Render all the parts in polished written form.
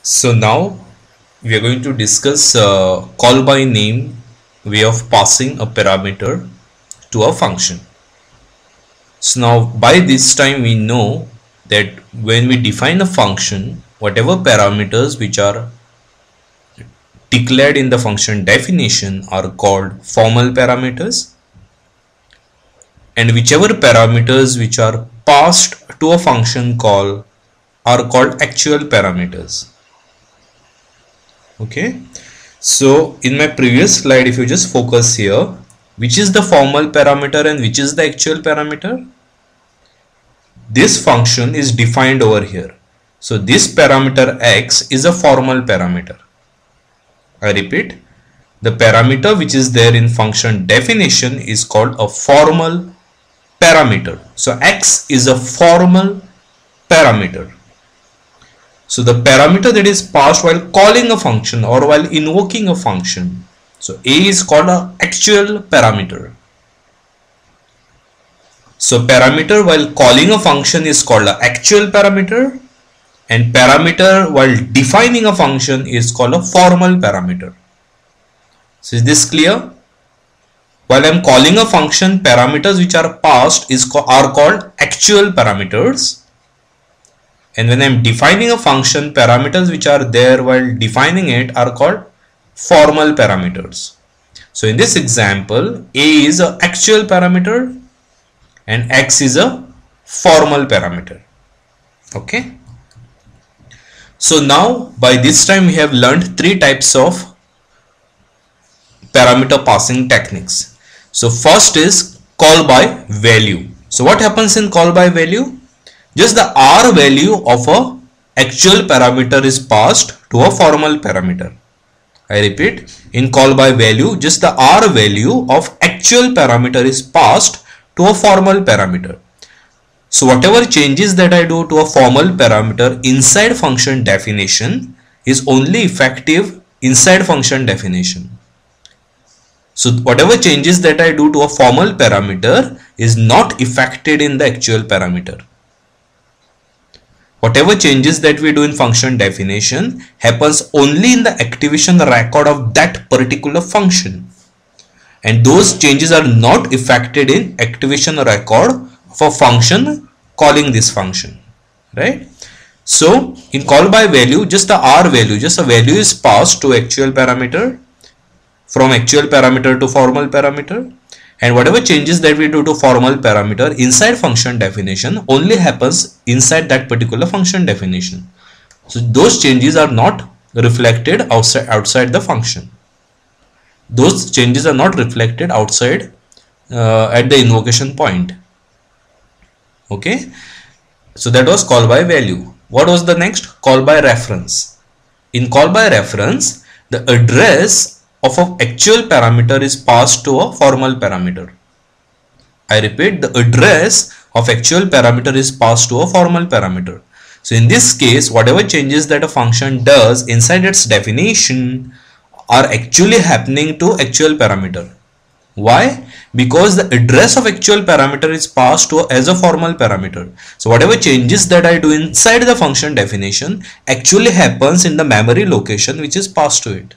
So now we are going to discuss call by name way of passing a parameter to a function. So now by this time we know that when we define a function, whatever parameters which are declared in the function definition are called formal parameters, and whichever parameters which are passed to a function call are called actual parameters. Okay, so in my previous slide, if you just focus here, which is the formal parameter and which is the actual parameter? This function is defined over here. So this parameter x is a formal parameter. I repeat, the parameter which is there in function definition is called a formal parameter. So x is a formal parameter. So the parameter that is passed while calling a function or while invoking a function. So A is called an actual parameter. So parameter while calling a function is called an actual parameter, and parameter while defining a function is called a formal parameter. So is this clear? While I am calling a function, parameters which are passed are called actual parameters. And when I am defining a function, parameters which are there while defining it are called formal parameters. So in this example, A is an actual parameter and X is a formal parameter. Okay. So now by this time we have learned three types of parameter passing techniques. So first is call by value. So what happens in call by value? Just the R value of a actual parameter is passed to a formal parameter. I repeat, in call by value, just the R value of actual parameter is passed to a formal parameter. So whatever changes that I do to a formal parameter inside function definition is only effective inside function definition. So whatever changes that I do to a formal parameter is not affected in the actual parameter. Whatever changes that we do in function definition happens only in the activation record of that particular function, and those changes are not affected in activation record of a function calling this function, right? So in call by value, just the R value, just a value is passed to actual parameter, from actual parameter to formal parameter, and whatever changes that we do to formal parameter inside function definition only happens inside that particular function definition. So those changes are not reflected outside the function. Those changes are not reflected outside at the invocation point. Okay, so that was call by value. What was the next? Call by reference. In call by reference, the address of an actual parameter is passed to a formal parameter. I repeat, the address of actual parameter is passed to a formal parameter. So in this case, whatever changes that a function does inside its definition are actually happening to actual parameter. Why? Because the address of actual parameter is passed to as a formal parameter. So whatever changes that I do inside the function definition actually happens in the memory location which is passed to it.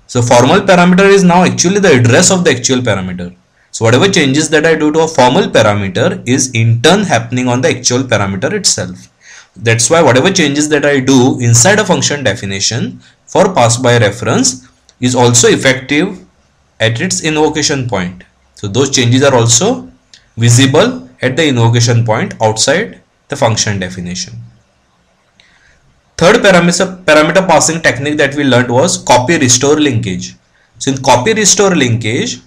So formal parameter is now actually the address of the actual parameter. So whatever changes that I do to a formal parameter is in turn happening on the actual parameter itself. That's why whatever changes that I do inside a function definition for pass by reference is also effective at its invocation point. So those changes are also visible at the invocation point outside the function definition. Third parameter passing technique that we learned was copy restore linkage. So in copy restore linkage,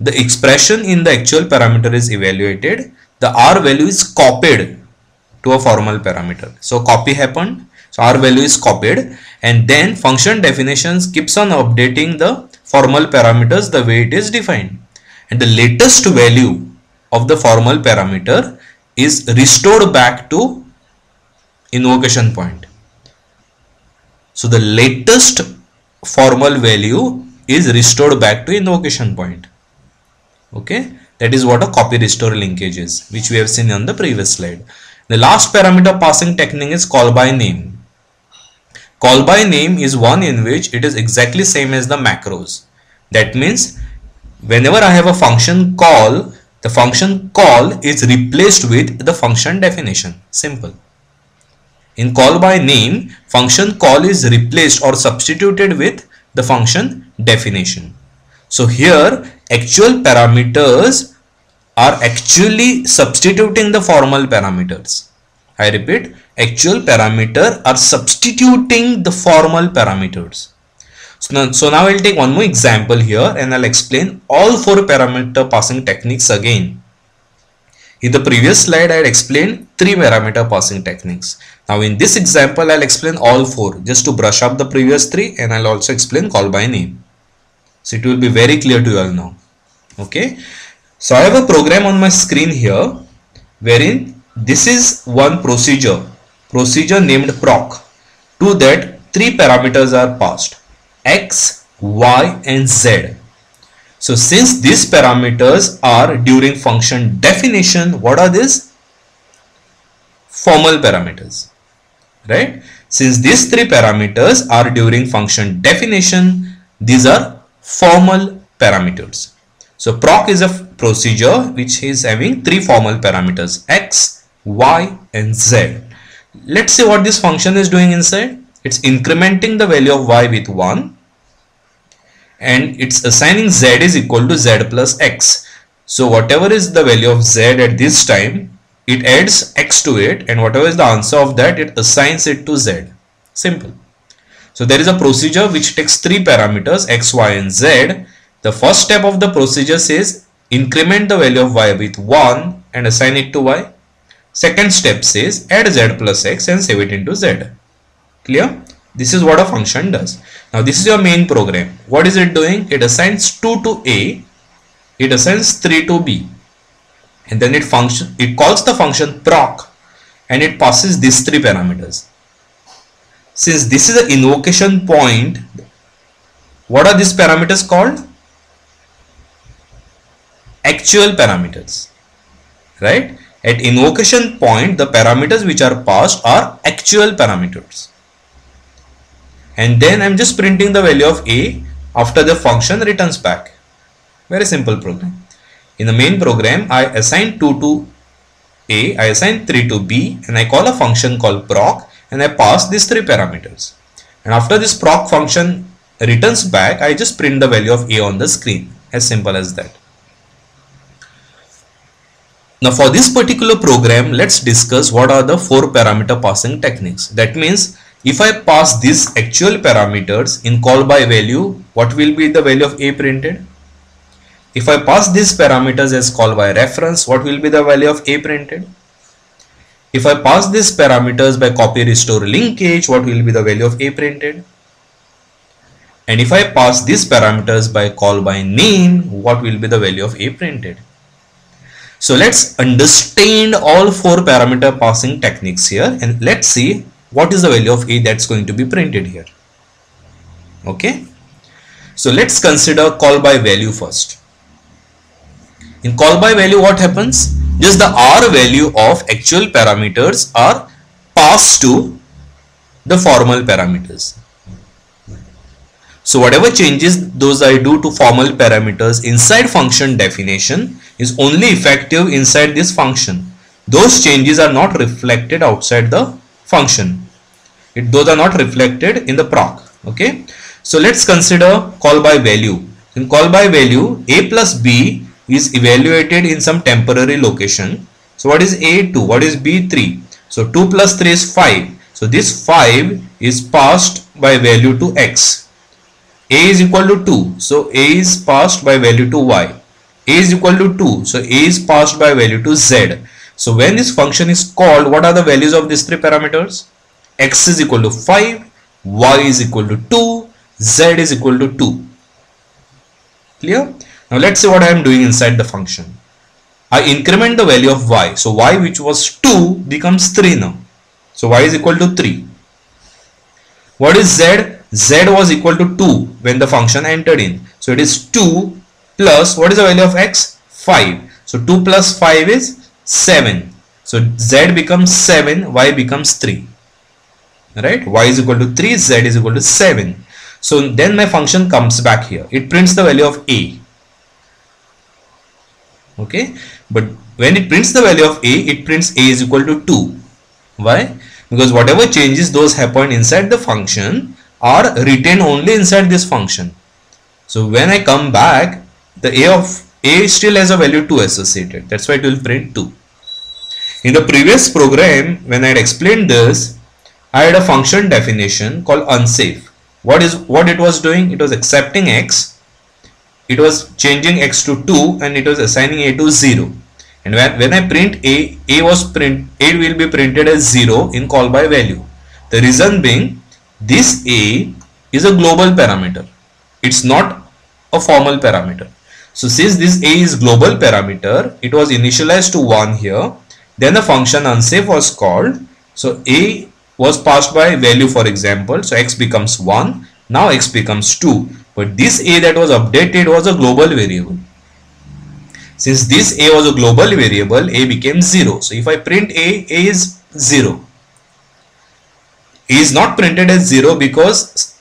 the expression in the actual parameter is evaluated. The R value is copied to a formal parameter. So copy happened. So R value is copied, and then function definitions keeps on updating the formal parameters the way it is defined. And the latest value of the formal parameter is restored back to invocation point. So the latest formal value is restored back to invocation point. Okay, that is what a copy restore linkage is, which we have seen on the previous slide. The last parameter passing technique is call by name. Call by name is one in which it is exactly same as the macros. That means whenever I have a function call, the function call is replaced with the function definition. Simple. In call by name, function call is replaced or substituted with the function definition. So here actual parameters are actually substituting the formal parameters. I repeat, actual parameter are substituting the formal parameters. So now I'll take one more example here and I'll explain all four parameter passing techniques again. In the previous slide I had explained three parameter passing techniques. Now in this example I'll explain all four just to brush up the previous three, and I'll also explain call by name. So it will be very clear to you all now. Okay. So I have a program on my screen here wherein this is one procedure named proc. To that three parameters are passed: x, y and z. So since these parameters are during function definition, what are these? Formal parameters, right? Since these three parameters are during function definition, these are formal parameters. So proc is a procedure which is having three formal parameters: x, y and z. Let's see what this function is doing inside. It's incrementing the value of y with 1 and it's assigning z is equal to z plus x. So whatever is the value of z at this time, it adds x to it, and whatever is the answer of that, it assigns it to z. Simple. So there is a procedure which takes three parameters x, y and z. The first step of the procedure says increment the value of y with 1 and assign it to y. Second step says add z plus x and save it into z. Clear? This is what a function does. Now this is your main program. What is it doing? It assigns 2 to A, it assigns 3 to B, and then it calls the function proc and it passes these three parameters. Since this is an invocation point, what are these parameters called? Actual parameters, right? At invocation point, the parameters which are passed are actual parameters. And then I'm just printing the value of A after the function returns back. Very simple program. In the main program, I assign 2 to A, I assign 3 to B, and I call a function called proc and I pass these three parameters. And after this proc function returns back, I just print the value of A on the screen. As simple as that. Now for this particular program, let's discuss what are the four parameter passing techniques. That means if I pass these actual parameters in call by value, what will be the value of A printed? If I pass these parameters as call by reference, what will be the value of A printed? If I pass these parameters by copy restore linkage, what will be the value of A printed? And if I pass these parameters by call by name, what will be the value of A printed? So let's understand all four parameter passing techniques here and let's see what is the value of A that's going to be printed here. Okay. So let's consider call by value first. In call by value, what happens? Just the R value of actual parameters are passed to the formal parameters. So whatever changes those I do to formal parameters inside function definition is only effective inside this function. Those changes are not reflected outside the function. Those are not reflected in the proc. Okay. So let's consider call by value. In call by value, A plus B is evaluated in some temporary location. So what is A? 2. What is B? 3. So 2 plus 3 is 5. So this 5 is passed by value to X. A is equal to 2. So A is passed by value to Y. A is equal to 2. So A is passed by value to Z. So when this function is called, what are the values of these three parameters? X is equal to 5. Y is equal to 2. Z is equal to 2. Clear? Now let's see what I am doing inside the function. I increment the value of Y. So Y, which was 2, becomes 3 now. So Y is equal to 3. What is Z? Z was equal to 2 when the function entered in. So it is 2 plus, what is the value of X? 5. So 2 plus 5 is 7. So Z becomes 7, Y becomes 3. right? Y is equal to 3, Z is equal to 7. So then my function comes back here. It prints the value of A. Okay, but when it prints the value of A, it prints A is equal to 2. Why? Because whatever changes those happen inside the function are retained only inside this function. So when I come back, the A of A still has a value 2 associated. That's why it will print 2. In the previous program, when I had explained this, I had a function definition called unsafe. What it was doing? It was accepting X, it was changing X to 2, and it was assigning A to 0. And when I print A will be printed as 0 in call by value. The reason being, this A is a global parameter. It's not a formal parameter. So since this A is global parameter, it was initialized to 1 here. Then the function unsafe was called. So A was passed by value, for example. So X becomes 1. Now X becomes 2. But this A that was updated was a global variable. Since this A was a global variable, A became 0. So if I print A is 0. A is not printed as 0 because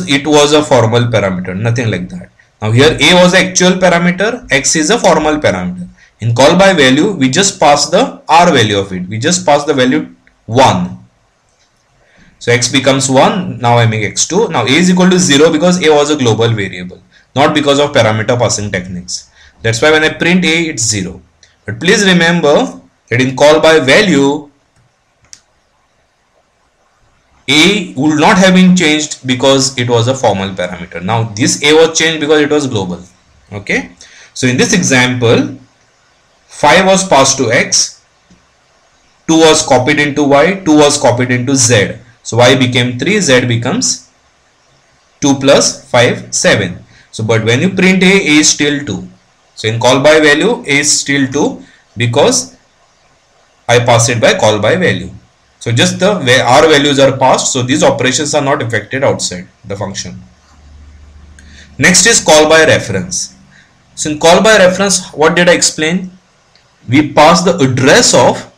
it was a formal parameter, nothing like that. Now here A was the actual parameter, X is a formal parameter. In call by value, we just pass the R value of it. We just pass the value 1. So X becomes 1. Now I make X2. Now A is equal to 0 because A was a global variable, not because of parameter passing techniques. That's why when I print A, it's 0. But please remember that in call by value, A would not have been changed because it was a formal parameter. Now this A was changed because it was global. Okay. So in this example, 5 was passed to X, 2 was copied into Y, 2 was copied into Z. So Y became 3, Z becomes 2 plus 5, 7. So but when you print A is still 2. So in call by value, A is still 2 because I pass it by call by value. So just the way R values are passed, so these operations are not affected outside the function. Next is call by reference. So in call by reference, what did I explain? We pass the address of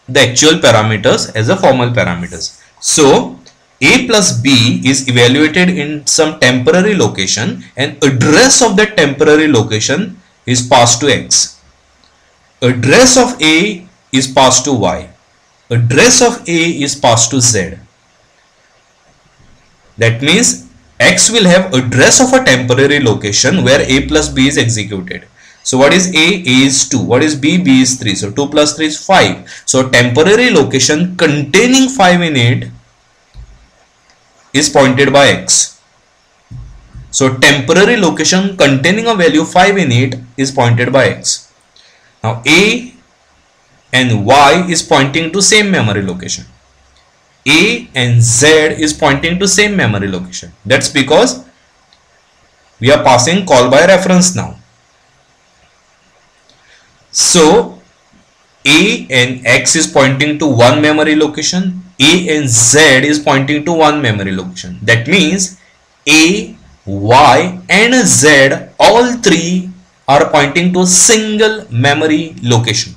the actual parameters as a formal parameters. So A plus B is evaluated in some temporary location and address of that temporary location is passed to X. Address of A is passed to Y. Address of A is passed to Z. That means X will have address of a temporary location where A plus B is executed. So what is A? A is 2. What is B? B is 3. So 2 plus 3 is 5. So temporary location containing 5 in it is pointed by X. So temporary location containing a value 5 in it is pointed by X. Now A and Y is pointing to same memory location. A and Z is pointing to same memory location. That's because we are passing call by reference now. So A and X is pointing to one memory location. A and Z is pointing to one memory location. That means A, Y and Z, all three are pointing to a single memory location.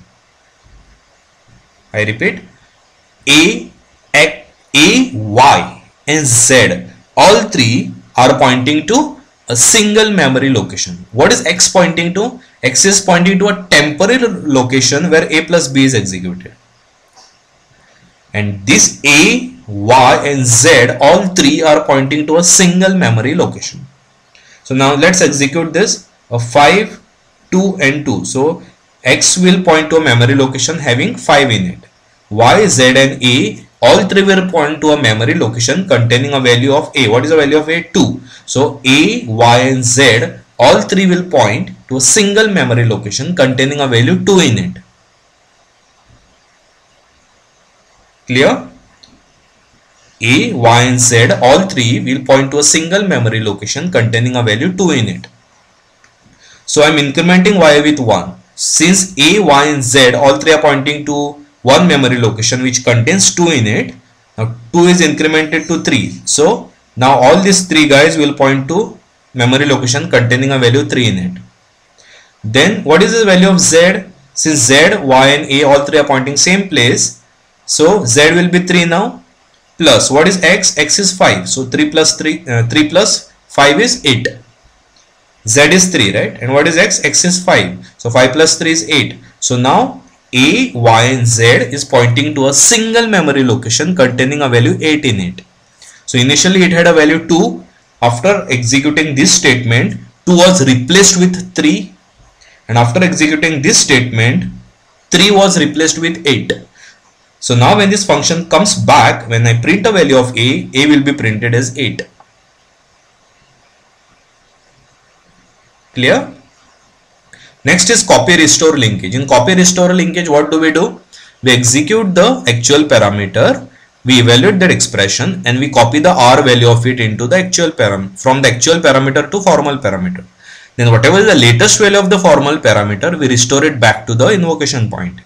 I repeat, A, Y and Z, all three are pointing to a single memory location. What is X pointing to? X is pointing to a temporary location where A plus B is executed. And this A, Y and Z, all three are pointing to a single memory location. So now let's execute this. 5, 2 and 2. So X will point to a memory location having 5 in it. Y, Z and A, all three will point to a memory location containing a value of A. What is the value of A? 2. So A, Y and Z, all three will point to a single memory location containing a value 2 in it. Clear? A, Y and Z, all three will point to a single memory location containing a value 2 in it. So I am incrementing Y with 1. Since A, Y and Z, all three are pointing to one memory location which contains 2 in it. Now 2 is incremented to 3. So now all these three guys will point to memory location containing a value 3 in it. Then what is the value of Z? Since Z, Y and A all three are pointing same place, so Z will be 3 now, plus what is X? X is 5. So 3 plus 5 is 8. Z is 3, right? And what is X? X is 5. So 5 plus 3 is 8. So now A, Y and Z is pointing to a single memory location containing a value 8 in it. So initially it had a value 2. After executing this statement, 2 was replaced with 3. And after executing this statement, 3 was replaced with 8. So now when this function comes back, when I print a value of A will be printed as 8. Clear? Next is copy restore linkage. In copy restore linkage, what do? We execute the actual parameter, we evaluate that expression, and we copy the R value of it into the actual parameter, from the actual parameter to formal parameter. Then whatever is the latest value of the formal parameter, we restore it back to the invocation point.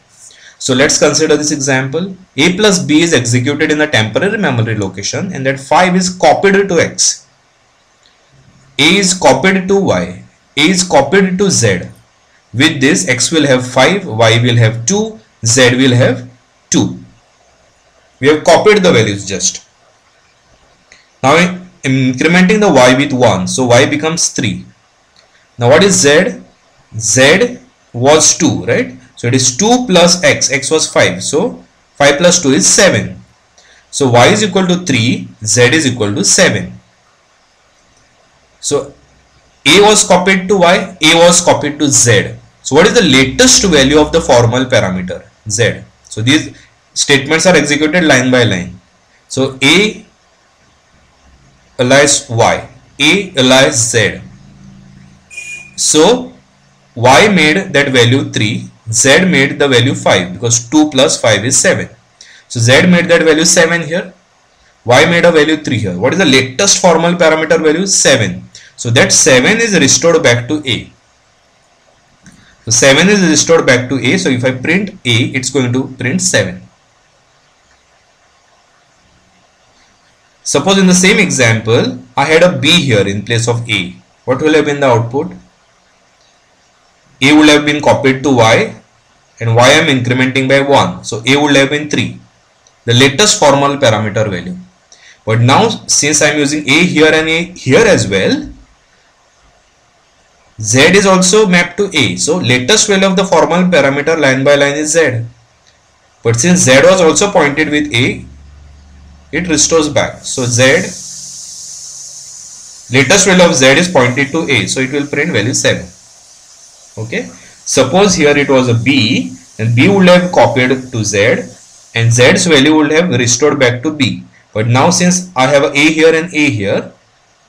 So let's consider this example. A plus B is executed in a temporary memory location, and that 5 is copied to X. A is copied to Y. A is copied to Z. With this, X will have 5, Y will have 2, Z will have 2. We have copied the values just. Now incrementing the Y with 1. So Y becomes 3. Now what is Z? Z was 2, right? So it is 2 plus X. X was 5. So 5 plus 2 is 7. So Y is equal to 3. Z is equal to 7. So A was copied to Y. A was copied to Z. So what is the latest value of the formal parameter? Z. So these statements are executed line by line. So A alias Y. A alias Z. So Y made that value 3. Z made the value 5 because 2 plus 5 is 7. So Z made that value 7 here. Y made a value 3 here. What is the latest formal parameter value? 7. So that 7 is restored back to A. So 7 is restored back to A. So if I print A, it's going to print 7. Suppose in the same example, I had a B here in place of A. What will have been the output? A would have been copied to Y, and Y I am incrementing by 1. So A would have been 3, the latest formal parameter value. But now since I am using A here and A here as well, Z is also mapped to A. So latest value of the formal parameter line by line is Z. But since Z was also pointed with A, it restores back. So Z, latest value of Z is pointed to A. So it will print value 7. Okay. Suppose here it was a B, and B would have copied to Z, and Z's value would have restored back to B. But now since I have A here and A here,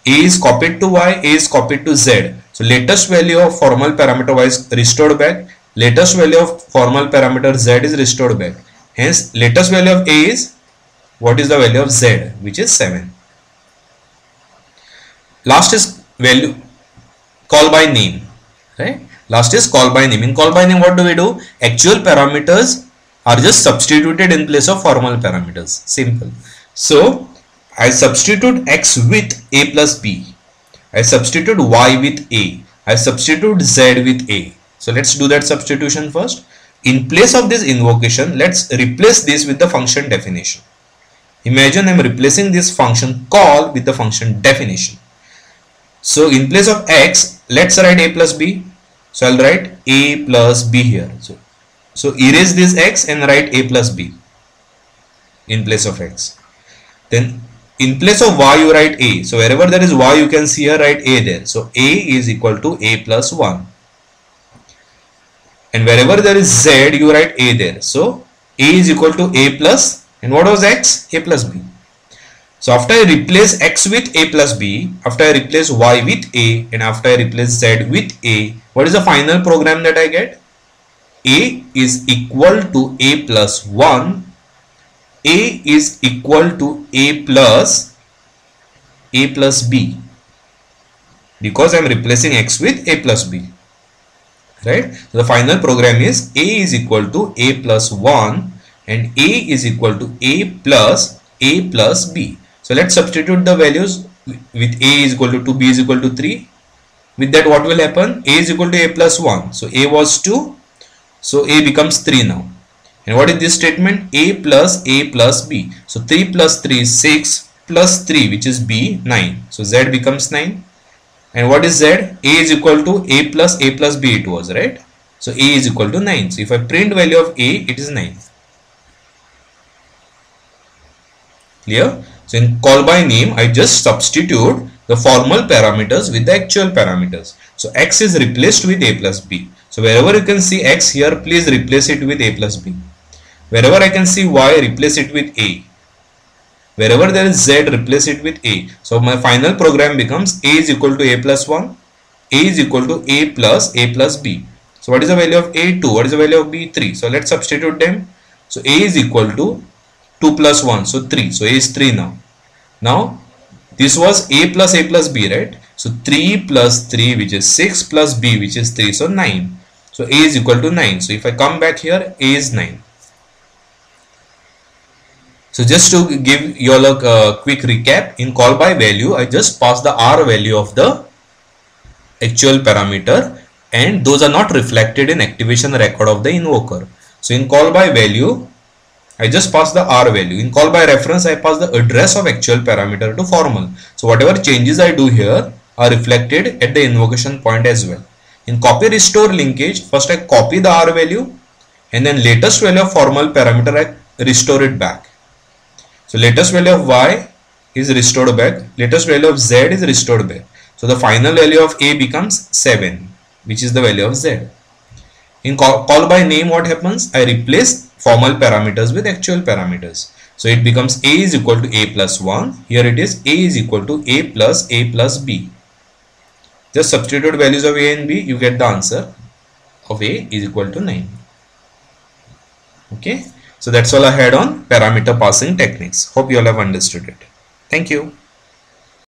A is copied to Y, A is copied to Z. So latest value of formal parameter Y is restored back. Latest value of formal parameter Z is restored back. Hence latest value of A is, what is the value of Z, which is 7. Last is value call by name, right? Last is call by name. In call by name, what do? Actual parameters are just substituted in place of formal parameters. Simple. So I substitute X with A plus B. I substitute Y with A. I substitute Z with A. So let's do that substitution first. In place of this invocation, let's replace this with the function definition. Imagine I'm replacing this function call with the function definition. So in place of X, let's write A plus B. So I'll write A plus B here. So erase this X and write A plus B in place of X. Then in place of Y you write A. So wherever there is Y, you can see here, write A there. So A is equal to A plus 1. And wherever there is Z, you write A there. So A is equal to A plus, and what was X? A plus B. So after I replace X with A plus B, after I replace Y with A, and after I replace Z with A, what is the final program that I get? A is equal to A plus 1. A is equal to A plus B, because I am replacing X with A plus B, right? So the final program is A is equal to A plus 1 and A is equal to A plus B. So let's substitute the values. With A is equal to 2, B is equal to 3. With that, what will happen? A is equal to A plus 1. So A was 2, So a becomes 3 now. And what is this statement? A plus B. So 3 plus 3 is 6 plus 3, which is B, 9. So Z becomes 9. And what is Z? A is equal to A plus B it was, right? So A is equal to 9. So if I print value of A, it is 9. Clear? So in call by name, I just substitute the formal parameters with the actual parameters. So X is replaced with A plus B. So wherever you can see X here, please replace it with A plus B. Wherever I can see Y, replace it with A. Wherever there is Z, replace it with A. So my final program becomes A is equal to A plus 1. A is equal to A plus B. So what is the value of A? 2. What is the value of B? 3. So let's substitute them. So A is equal to 2 plus 1. So 3. So A is 3 now. Now this was A plus B, right? So 3 plus 3, which is 6, plus B, which is 3. So 9. So A is equal to 9. So if I come back here, A is 9. So just to give you all a quick recap, in call by value, I just pass the R value of the actual parameter, and those are not reflected in activation record of the invoker. So in call by value, I just pass the R value. In call by reference, I pass the address of actual parameter to formal. So whatever changes I do here are reflected at the invocation point as well. In copy restore linkage, first I copy the R value, and then latest value of formal parameter I restore it back. So latest value of Y is restored back, latest value of Z is restored back. So the final value of A becomes 7, which is the value of Z. In call by name, what happens? I replace formal parameters with actual parameters. So it becomes A is equal to A plus 1. Here it is A is equal to A plus B. Just substitute values of A and B, you get the answer of A is equal to 9. Okay. So that's all I had on parameter passing techniques. Hope you all have understood it. Thank you.